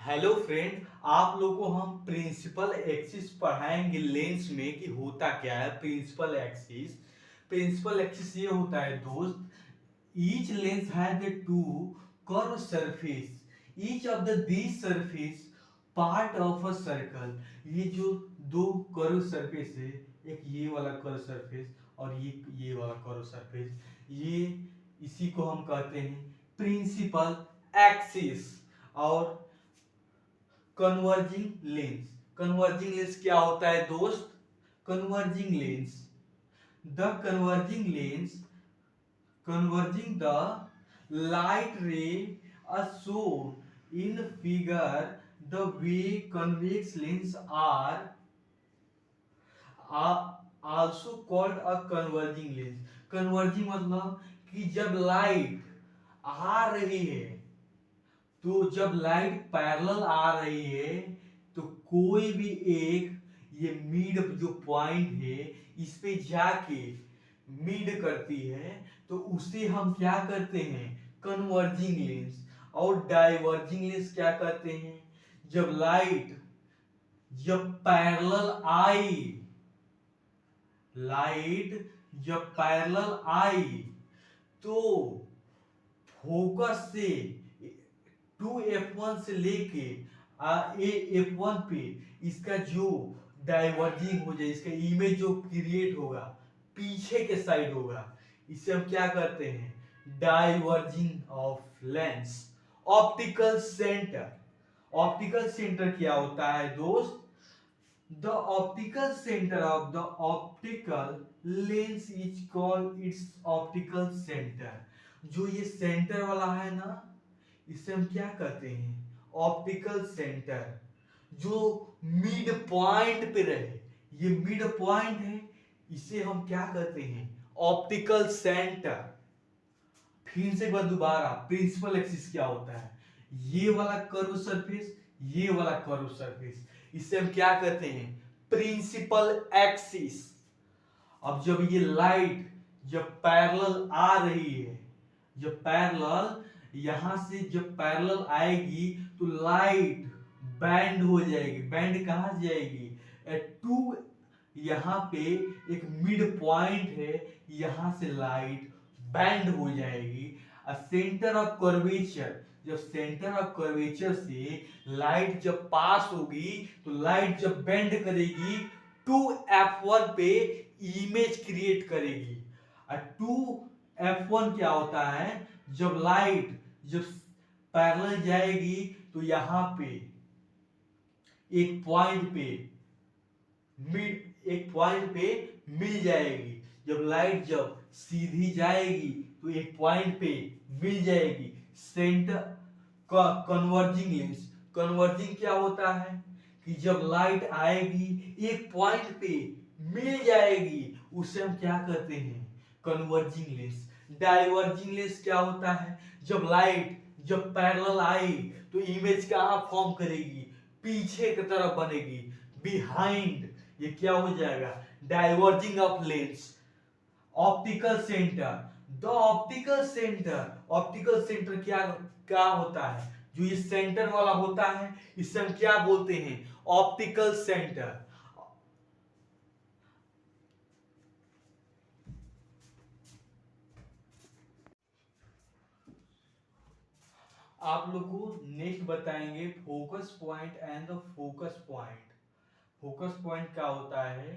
Hello friend, आप लोग को हम प्रिंसिपल एक्सिस पढ़ाएंगे लेंस में कि होता क्या है प्रिंसिपल एक्सिस। प्रिंसिपल एक्सिस ये होता है दोस्त, each lens has the two curve surface, each of the this surface part of a circle. ये जो दो कर्व सरफेस है, एक ये वाला कर्व सरफेस और ये वाला कर्व सरफेस, ये इसी को हम कहते हैं प्रिंसिपल एक्सिस। और कन्वर्जिंग लेंस, कन्वर्जिंग लेंस क्या होता है दोस्त? Converging lens, the converging lens converging the light ray as shown in figure, the way convex lens are also called a converging lens. converging मतलब कि जब लाइट आ रही है, तो जब लाइट पैरेलल आ रही है तो कोई भी एक ये मिड जो पॉइंट है इस पे जाके मिड करती है, तो उसे हम क्या करते हैं? Converging lens. और डाइवर्जिंग लेंस क्या करते हैं? जब लाइट जब पैरेलल आई, लाइट जब पैरेलल आई तो फोकस से 2f1 से लेके F1 पे इसका जो डाइवर्जिंग हो जाए, इसका इमेज जो क्रिएट होगा पीछे के साइड होगा, इसे हम क्या करते हैं? Diverging of lens. Optical centre, optical centre क्या होता है दोस्त? The optical center of the optical lens is called its optical center। जो ये सेंटर वाला है ना, इसे हम क्या कहते हैं? Optical centre. जो मिड पॉइंट पे रहे, ये मिड पॉइंट है, इसे हम क्या कहते हैं? Optical centre. फिर से एक बार दोबारा, प्रिंसिपल एक्सिस क्या होता है? ये वाला कर्व सरफेस, ये वाला कर्व सरफेस, इसे हम क्या कहते हैं? Principal axis. अब जब ये लाइट जब पैरेलल आ रही है, जब पैरेलल यहां से जब पैरेलल आएगी तो लाइट बैंड हो जाएगी। बैंड कहां जाएगी? टू, यहां पे एक मिड पॉइंट है, यहां से लाइट बैंड हो जाएगी। सेंटर ऑफ कर्वेचर, जब सेंटर ऑफ कर्वेचर से लाइट जब पास होगी तो लाइट जब बेंड करेगी 2f1 पे इमेज क्रिएट करेगी। और 2f1 क्या होता है? जब लाइट जब पैरेलल जाएगी तो यहां पे एक पॉइंट पे एक पॉइंट पे मिल जाएगी। जब लाइट जब सीधी जाएगी तो एक पॉइंट पे मिल जाएगी। सेंटर का कन्वर्जिंग लेंस, कन्वर्जिंग क्या होता है? कि जब लाइट आएगी एक पॉइंट पे मिल जाएगी, उसे हम क्या कहते हैं? Converging lens. डाइवर्जिंग लेंस क्या होता है? जब लाइट जब पैरेलल आई तो इमेज कहां फॉर्म करेगी? पीछे की तरफ बनेगी, बिहाइंड। ये क्या हो जाएगा? Diverging of lens. Optical centre, the optical centre, optical centre क्या क्या होता है? जो ये सेंटर वाला होता है इसे हम क्या बोलते हैं? Optical centre. आप लोग को नेक्स्ट बताएंगे focus point and the focus point. Focus point क्या होता है?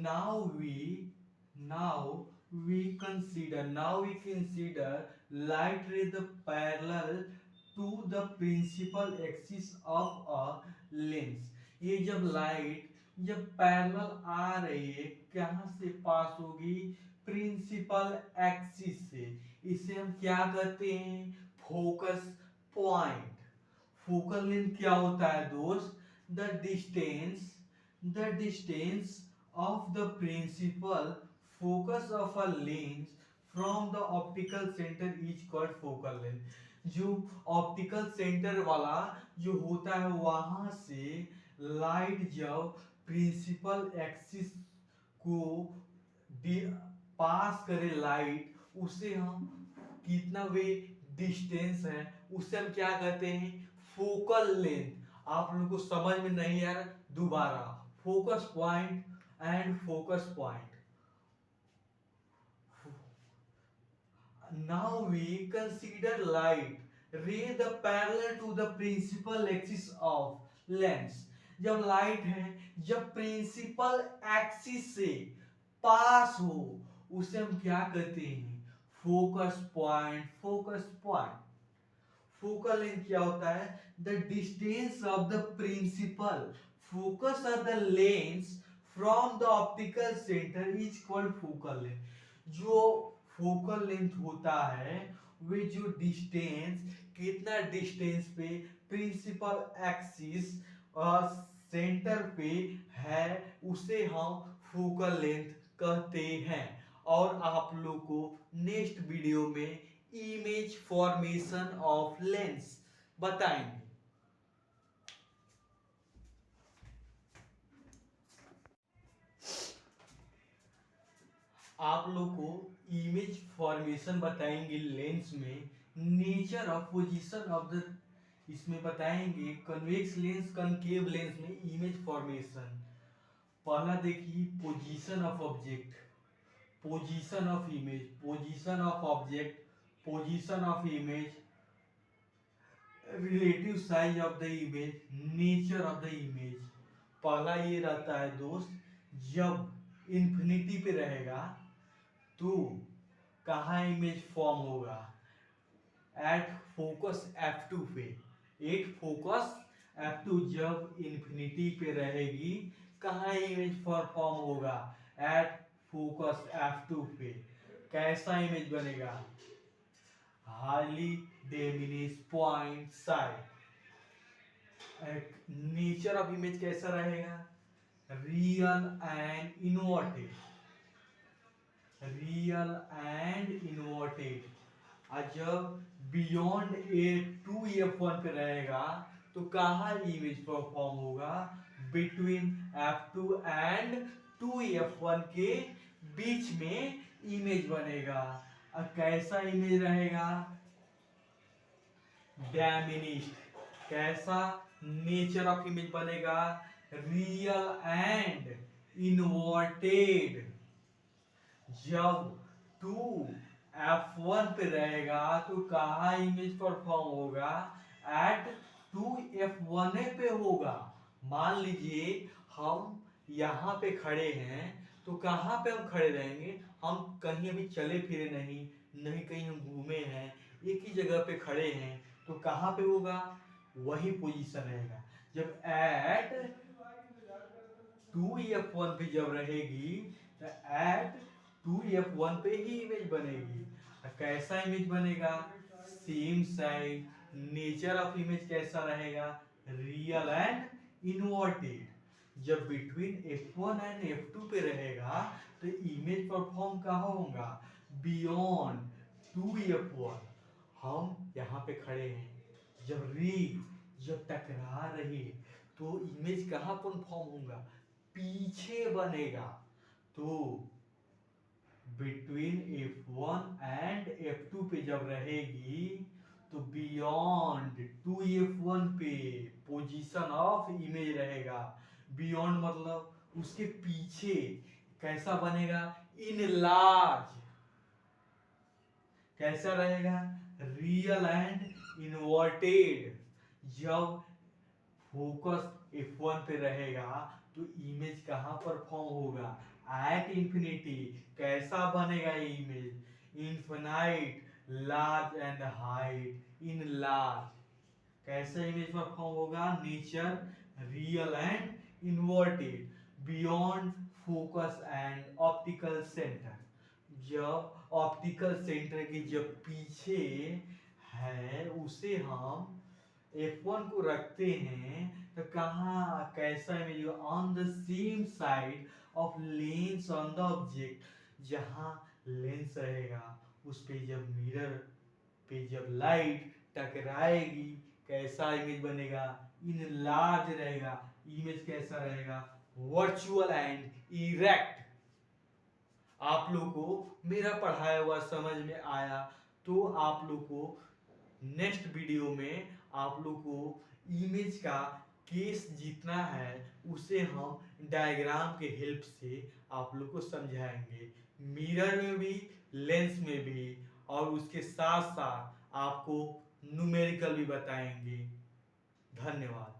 now we now we consider light ray the parallel to the principal axis of a lens। ये जब लाइट जब पैरेलल आ रही है, कहां से पास होगी? प्रिंसिपल एक्सिस से। इसे हम क्या कहते हैं? Focus point. फोकल लेंथ क्या होता है दोस्त? The distance of the principal focus of a lens from the optical center is called focal length। जो ऑप्टिकल सेंटर वाला जो होता है वहां से लाइट जब प्रिंसिपल एक्सिस को पास करे लाइट, उसे हम कितना वे डिस्टेंस है उसे हम क्या कहते हैं? फोकल लेंथ, आप लोगों को समझ में नहीं आ रहा, दोबारा focus point and focus point. Now we consider light ray the parallel to the principal axis of lens। जब लाइट है, जब प्रिंसिपल एक्सिस से पास हो, उसे हम क्या कहते हैं? Focus point. Focus point. Focal length क्या होता है? The distance of the principal focus of the lens from the optical centre is called focal length. जो फोकल लेंथ होता है, वे जो डिस्टेंस, कितना डिस्टेंस पे प्रिंसिपल एक्सिस और सेंटर पे है, उसे हम फोकल लेंथ कहते हैं। और आप लोग को नेक्स्ट वीडियो में इमेज फॉर्मेशन ऑफ लेंस बताएंगे। आप लोग को इमेज फॉर्मेशन बताएंगे लेंस में, nature of position of the, इसमें बताएंगे कन्वेक्स लेंस, कनकेव लेंस में इमेज फॉर्मेशन। पहला देखिए position of object, position of image, position of object, position of image, relative size of the image, nature of the image. पहला ये रहता है दोस्त, जब इंफिनिटी पे रहेगा तो कहाँ इमेज फॉर्म होगा? एट फोकस F2 पे। एट फोकस F2 जब इंफिनिटी पे रहेगी, कहाँ इमेज फॉर्म होगा? एट फोकस F2 पे। कैसा इमेज बनेगा? Highly diminish point size. Nature of image कैसा रहेगा? Real and inverted, real and inverted. और जब बियॉन्ड A2F1 पे रहेगा तो कहाँ इमेज परफॉर्म होगा? बिटवीन F2 एंड 2F1 के बीच में इमेज बनेगा। और कैसा इमेज रहेगा? डैमिनिश्ड। कैसा नेचर ऑफ इमेज बनेगा? Real and inverted. जब 2F1 पे रहेगा तो कहाँ इमेज परफॉर्म होगा? एट 2F1 पे होगा। मान लीजिए हम यहाँ पे खड़े हैं, तो कहाँ पे हम खड़े रहेंगे? हम कहीं अभी चले फिरे नहीं, नहीं कहीं हम घूमे हैं, एक ही जगह पे खड़े हैं, तो कहाँ पे होगा? वही पोजीशन रहेगा। जब एट 2F1 पे जब रहेगी तो एट 2F1 पे ही इमेज बनेगी। कैसा इमेज बनेगा? Same side. Nature of image कैसा रहेगा? Real and inverted. जब बिटवीन F1 एंड F2 पे रहेगा तो इमेज परफॉर्म कहाँ होगा? Beyond 2F1। हम यहाँ पे खड़े हैं, जब जब टकरा रही तो इमेज कहाँ परफॉर्म होगा? पीछे बनेगा। तो बिटवीन F1 एंड F2 पे जब रहेगी तो बियॉन्ड 2F1 पे पोजीशन ऑफ इमेज रहेगा। बियॉन्ड मतलब उसके पीछे। कैसा बनेगा? In large. कैसा रहेगा? Real and inverted. जब फोकस F1 पे रहेगा तो इमेज कहाँ पर फॉर्म होगा? At infinity. कैसा बनेगा image? Infinite, large and height, in large. कैसा इमेज पर फॉर्म होगा? Nature real and inverted, beyond focus and optical centre. जब ऑप्टिकल सेंटर के जब पीछे है, उसे हम F1 को रखते हैं तो कहाँ कैसा image? On the same side of lens on the object. जहाँ लेंस रहेगा उस पे जब मिरर पे जब लाइट टकराएगी, कैसा इमेज बनेगा? इन लार्ज रहेगा। इमेज कैसा रहेगा? Virtual and erect. आप लोग को मेरा पढ़ाया हुआ समझ में आया तो आप लोग को नेक्स्ट वीडियो में आप लोग को इमेज का केस जितना है उसे हम डायग्राम के हेल्प से आप लोग को समझाएंगे, मिरर में भी, लेंस में भी, और उसके साथ साथ आपको न्यूमेरिकल भी बताएंगे। धन्यवाद।